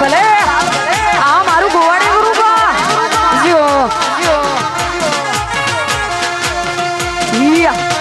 ભલે આ મારું ગોવાડી ગુરુ બા જીઓ ઈયા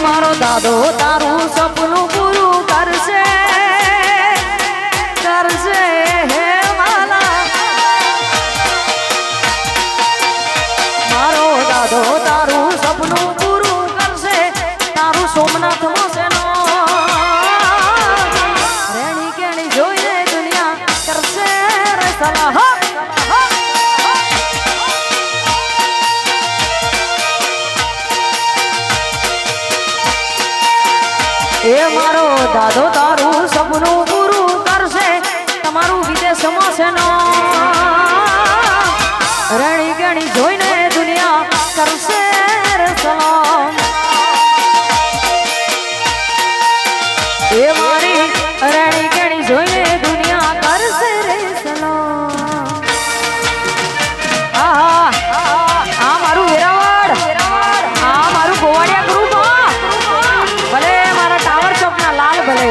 મારો દાદો તારું સપનું પૂરું કરશે કરશે હે વાલા મારો દાદો તારું સપનું પૂરું કરશે તારું સોમનાથ મોસેનો રેણી કેણી જોઈને દુનિયા કરશે રે સલાહ એ મારો દાદો તારું સપનું પૂરું કરશે તમારું વિદેશમાં છે નો રેણી ગણી જોઈને દુનિયા કરશે રે સલામ એ મારી રેણી ગણી જોઈને દુનિયા કરશે રે સલામ આ મારું વેરાવળ આ મારું ગોવાડિયા ગ્રુપ ભલે મારા ટાવર ચોક ના લાલ ભલે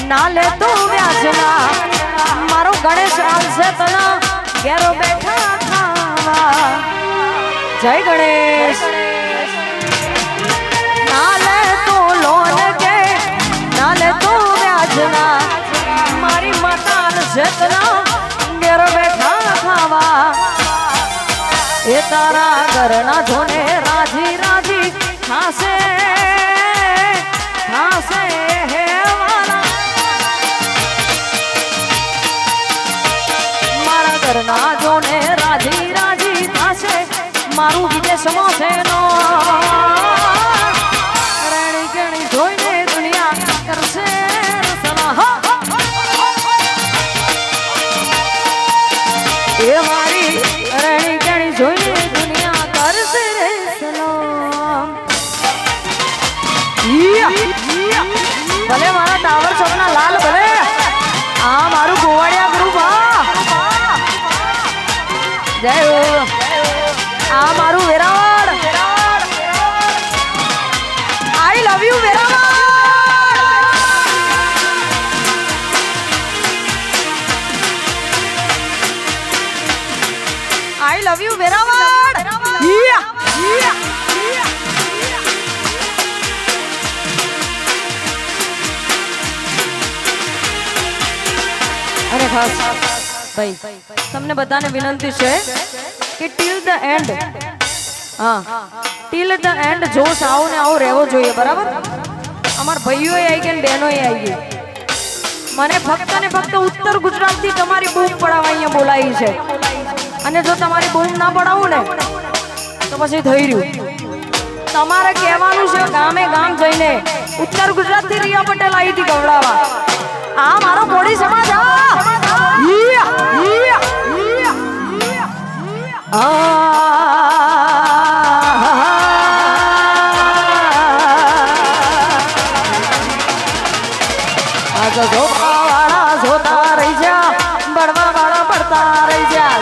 નાલે તો વ્યાજના મારો ગણેશ આવશે તના ઘેરો બેઠા ખાવા જય ગણેશ નાલે તો લોન કે નાલે તો વ્યાજના મારી માતા આવશે તના ઘેરો બેઠા ખાવા એ તારા ઘરના જોને રાજી રાજી થાશે થાશે હે ઘરના જોને રાજી રાજી થાશે મારું વિદેશમાં છે નો રેણી કેણી જોઈને દુનિયા કરશે સલાહ એ મારી રેણી કેણી જોઈને દુનિયા કરશે રે સલામ ભલે મારા ટાવર ચોકના લાલ ભલે આ મારું ગોવાડિયા ગ્રુપ જય આ મારું Veraval I love you Veraval I love you Veraval અરે ખાસ ભાઈ તમને બધાને વિનંતી છે કે till the end till the end જોશ આવો ને આવો રહેવો જોઈએ બરાબર અમાર ભાઈઓ આવી ગયા ને બહેનો આવી ગઈ મને ફક્ત ને ફક્ત ઉત્તર ગુજરાત થી તમારી બૂમ પડાવવા અહીંયા બોલાવી છે અને જો તમારી બૂમ ના પડાવું ને તો પછી થઈ રહ્યું તમારે કહેવાનું છે ગામે ગામ જઈને ઉત્તર ગુજરાત થી રિયા પટેલ આવી હતી ગવડાવા આ મારો કોળી સમાજ જોતા રહી જા બળવા વાળા પડતા રહી જા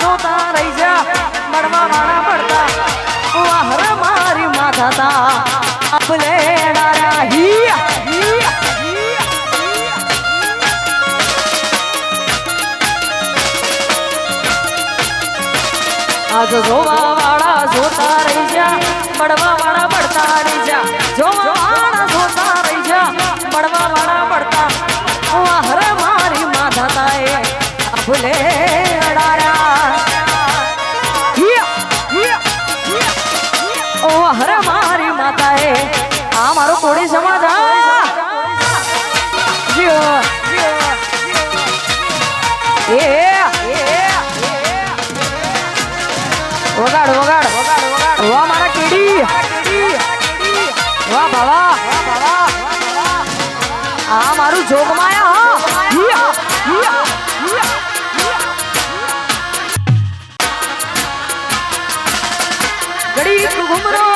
જોતા રહી જા બળવા વાળા પડતા વાહર મારી માથા આપલે ડારા આજ જોવા વાળા જોતા રહી જા બળવા વાળા પડતા રહી જા જોવા વાળા જોતા રહી જા બળવા વાળા પડતા વાહર વાહ બાવા આ મારું જોગમાયા ઘડી ઘુમરો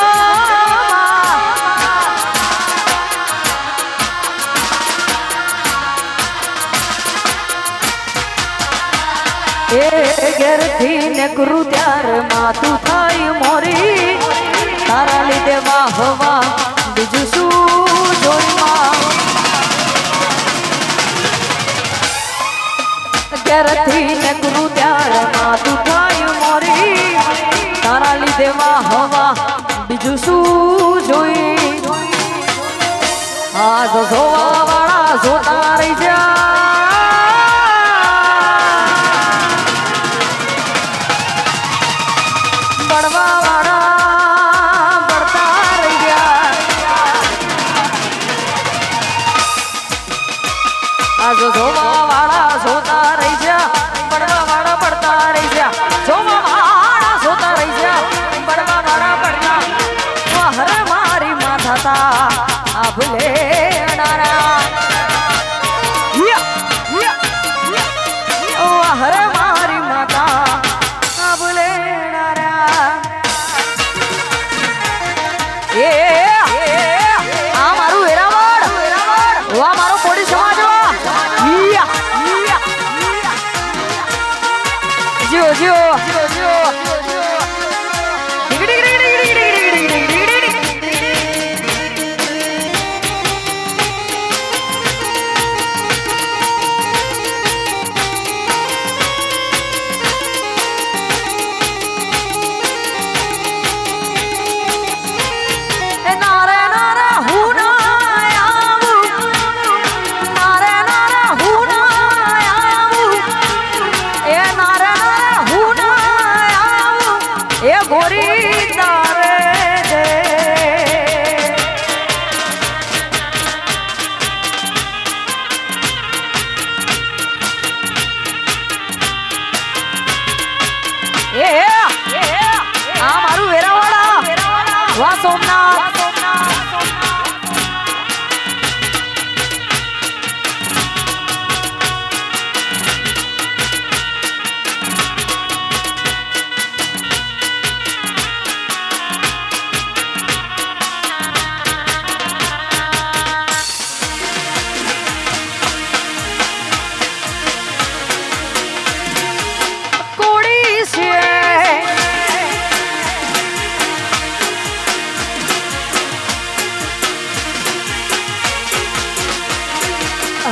એ ઘેરથી ને ગુરુ ત્યાર માતું થાય મોરી તારા લીધે વાહવા બીજું શું જોઈમાં ઘેરથી ને ગુરુ ત્યાર માતું થાય મોરી તારા લીધે વાહવા બીજું શું જોઈ આ જો જોવા વાળા જોતા રહી જા जो जोवा वाला सोता रही जा बड़वा वाला पड़ता रही जा जोवा वाला सोता रही जा बड़वा वाला पड़ता हर मारी माथा ता आभले नारा ओ हर मारी माता आभले नारा ए आ मारू वेरावड़ वा मारो कोडी समाज जो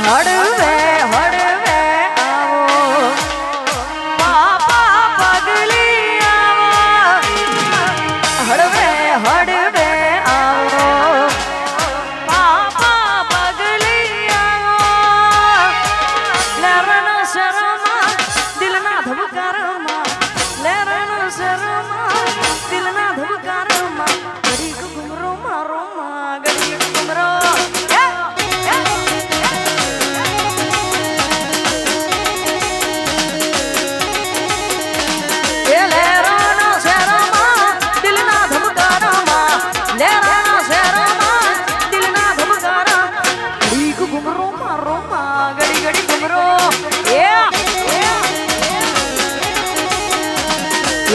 हड़वे हड़वे आओ पापा पगली आओ हड़वे हड़वे आओ पापा पगली आओ लरना शर्मा दिल ना धबकारमा लरना शर्मा दिल ना धबकारमा गड़ी को घुमरो मारो मा गड़ी को घुमरो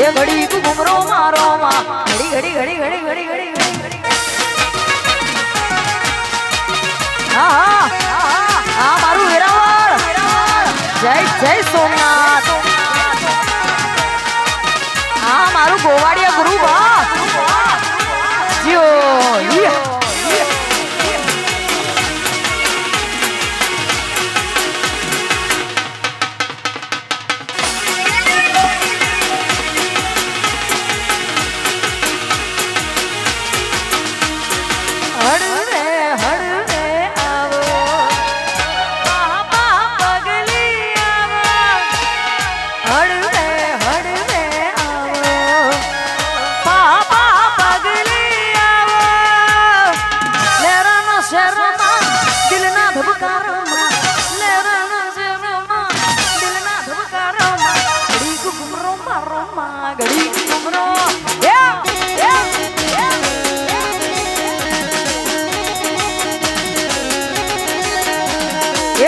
ये घड़ी को घुमरो मारो मा घड़ी घड़ी घड़ी घड़ी घड़ी घड़ी घड़ी हाँ हाँ मारू वेरावड़ जय जय सोमनाथ हाँ मारू गोवाड़िया गुरु बा जियो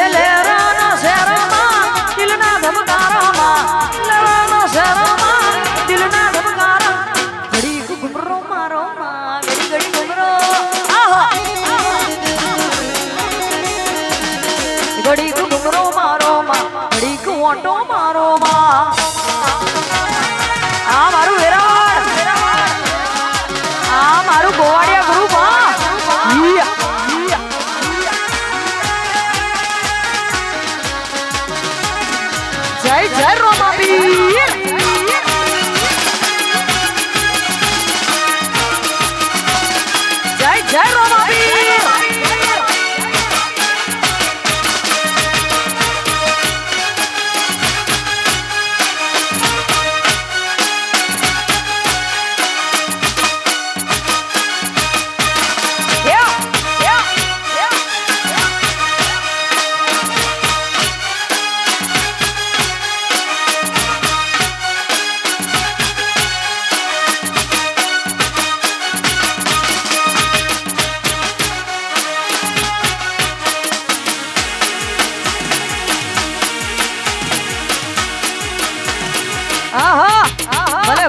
લેરાના શેરામાં દિલના ધબકારામાં લેરાના શેરામાં દિલના ધબકારા ઘડી ઘુમરો મારો માં ઘડી ઘડી ઘુમરો આહા ઘડી ઘુમરો મારો માં ઘડી ઓટો મારો માં આ મારું વેરાવળ આ મારું ગોવાડિયા ગ્રુપ હા જય જય રોમાબીર જય જય રોમાબીર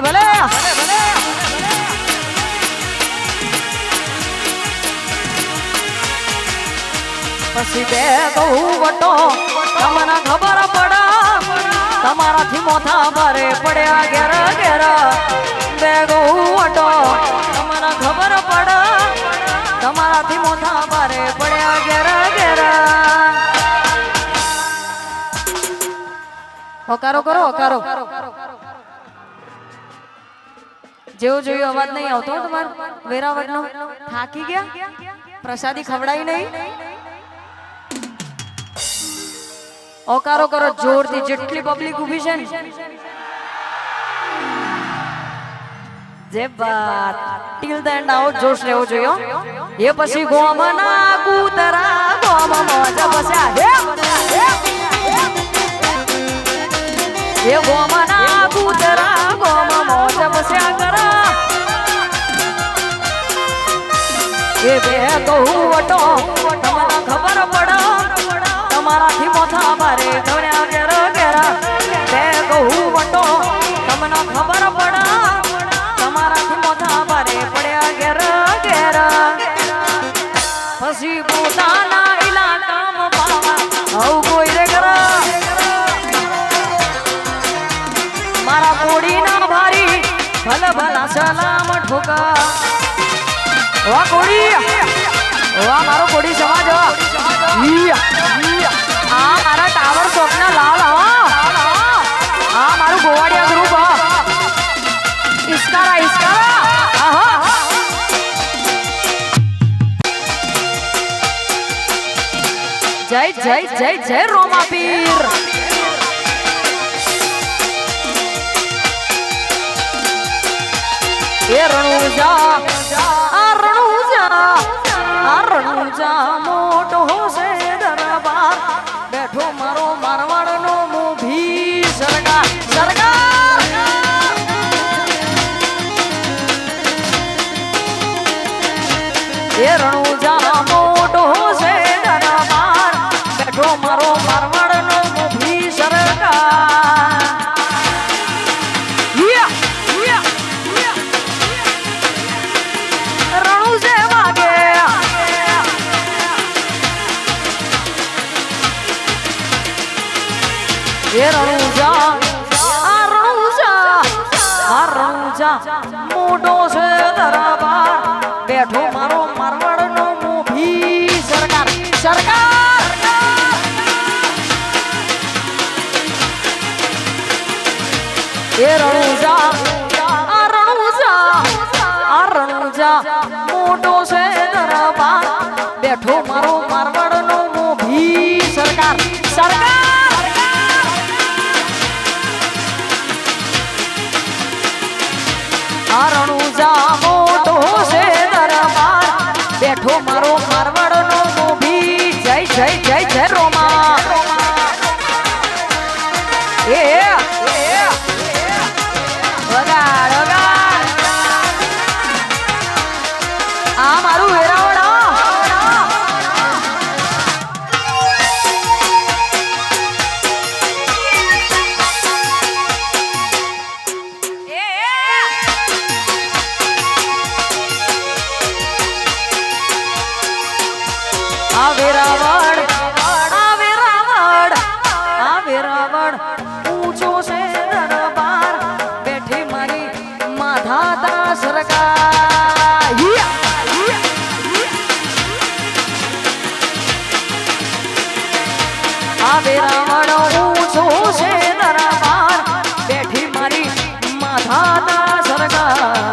ભલે ભલે પછી બે કહું વટો તમને ખબર પડા તમારાથી મોથા ભરે પડ્યા ઘેર ઘેર બે કહું વટો તમને ખબર પડા તમારાથી મોથા ભરે પડ્યા ઘેર ઘેર હકારો કરો હકારો જેવો જોયો અવાજ નહીં આવતો તમારો વેરાવળનો થાકી ગયા પ્રસાદી ખવડાવી નહીં હકારો કરો જોરથી જેટલી પબ્લિક ઊભી છે ને જે બાત ટીલ ધ એન્ડ આઉટ જોશ લેવો જોયો એ પછી ગોમના કૂતરા ગોમ મોજ બસ્યા એ ગોમના કૂતરા ગોમ મોજ બસ્યા કરા એ બે કહું વટો તમને ખબર પડો તમારાથી મોથા ભારે ધણ્યા ઘેર ઘેરા બે કહું વટો તમને ખબર પડો તમારાથી મોથા ભારે પડ્યા ઘેર ઘેરા પછી પોતાના ઇલાકામાં પાવા આવું કોઈ રે કરા મારા કોડીના ભારી ભલે ભલા સલામ ઠોકા વાહ કોડી વાહ મારો કોડી સમાજ આ મારા ટાવર ચોકના લાલ આ મારું ગોવાડિયા ગ્રુપ ઇસ્કારા ઇસ્કારા જય જય જય જય રોમાપીર એ રણુજા મોટો છે દરબાર બેઠો મારો મારવાડનો મોભી સરકાર સરકાર એ રણુજા મોટો છે દરબાર બેઠો મારો મારવાડનો મોભી સરકાર એ રણુજા મોટો છે દરબાર બેઠો મારો મારવાડનો મોભી સરકાર સરકાર એ રણુજા મોટો છે દરબાર બેઠો મારો મારવાડનો મોભી સરકાર સરકાર રણુજા મોટો છે દરબાર બેઠો મારો મારવાડનો મોભી જય જય જય જય રોમા એ વગાડ વગાડ આ મારું વેરાવળ આવે રાવણ આવે રાવણ આવે રાવણ ઊંચો છે દરબાર બેઠી મારી માધાતા સરકાર આવે રાવણ ઊંચો છે દરબાર બેઠી મારી માધાતા સરકાર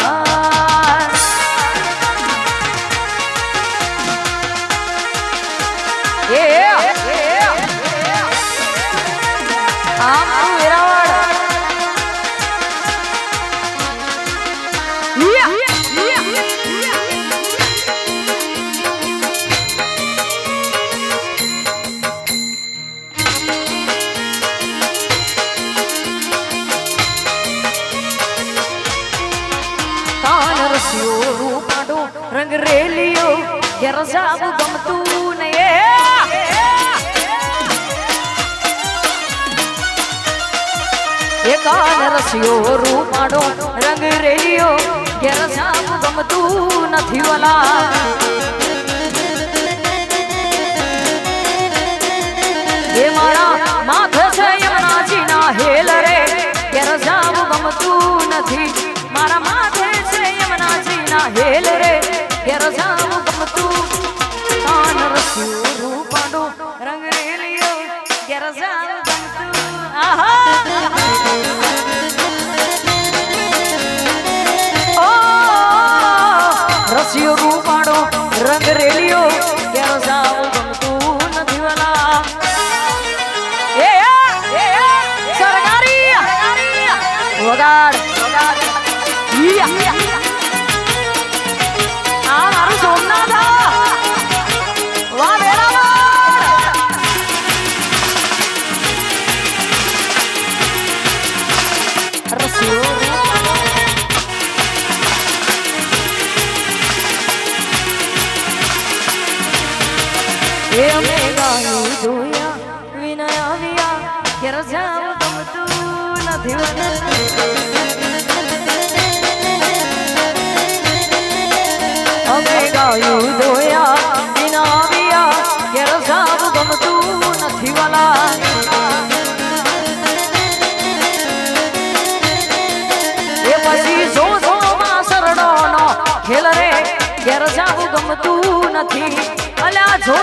રંગ રેલિયો ઘેર જાવું ગમતું ને કાન રસિયો રૂપાડો રંગ રેલિયો ઘેર જાવું ગમતું નથી વલા એ મારા માથે છે યમુનાજી ના હેલ રે ઘેર જાવું ગમતું નથી મારા માથે છે યમુનાજી ના હેલ રે ઘેર જાવું ગમતું કાન રસિયો રૂપાડો રંગ રેલિયો ઘેર જાવું ગમતું આહા રસિયો રૂપાડો રંગ રેલિયો ઘેર જાવું ગમતું નથી વલા સરકારી વગાડ આ મારું સોમનાથ વાહ વેરાવળ રસિયો એ અમે ગાયું જોયા વિનય આવ્યા ઘેર જાવું ગમતું નથી અમે ગાયું જોયા વિનય આવ્યા ઘેર જાવું ગમતું નથી વાલા એ પછી જો માં સરડોનો ખેલ રે ઘેર જાવું ગમતું નથી અલ્યા જો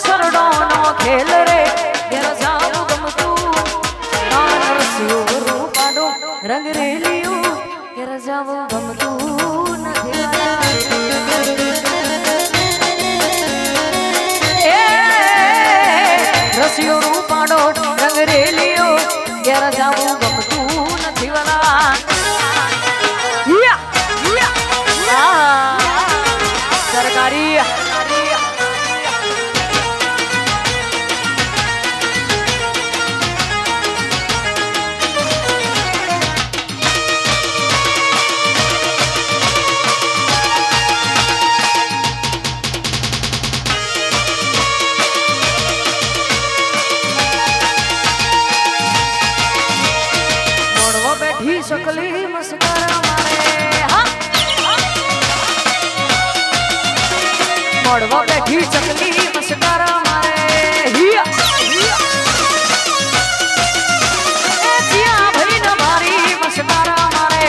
સરડો નો ખેલ રે ઘેર જાવું ગમતું રસિયો રૂપાડો રંગ રેલિયો ઘેર જાવું ગમતું નથી રસિયો રૂપાડો રંગ રેલિયો ઘેર જાવું ગમતું નથી વાલા સરકારી શકલી મસ્કરા મારે મોડવા બેઠી ચકલી મસ્કરા મારે જ્યાં ભાઈ ન મારી મસ્કરા મારે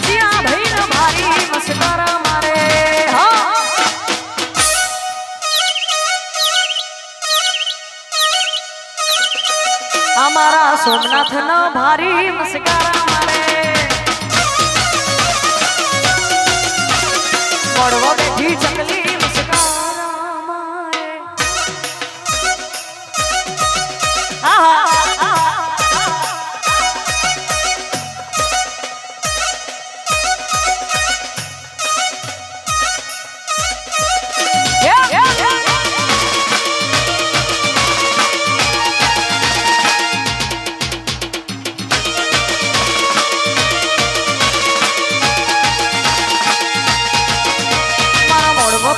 જ્યાં ભાઈ ન મારી મસ્કરા મારે અમારા સોમનાથ ન ભારી મસ્કરા મોડવા બેઠી ચકલી મસ્કરા મારે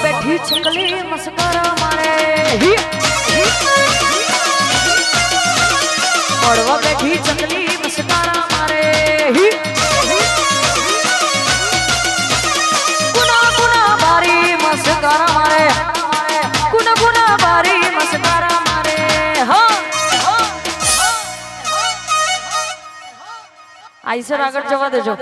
બેઠી ચકલી મસ્કરા મારે મોડવા બેઠી ચકલી મસ્કરા મારે કુના કુના મારી મસ્કરા મારે કુના કુના બારી મસ્કારા મારે હો આઈસર આગળ જવા દેજો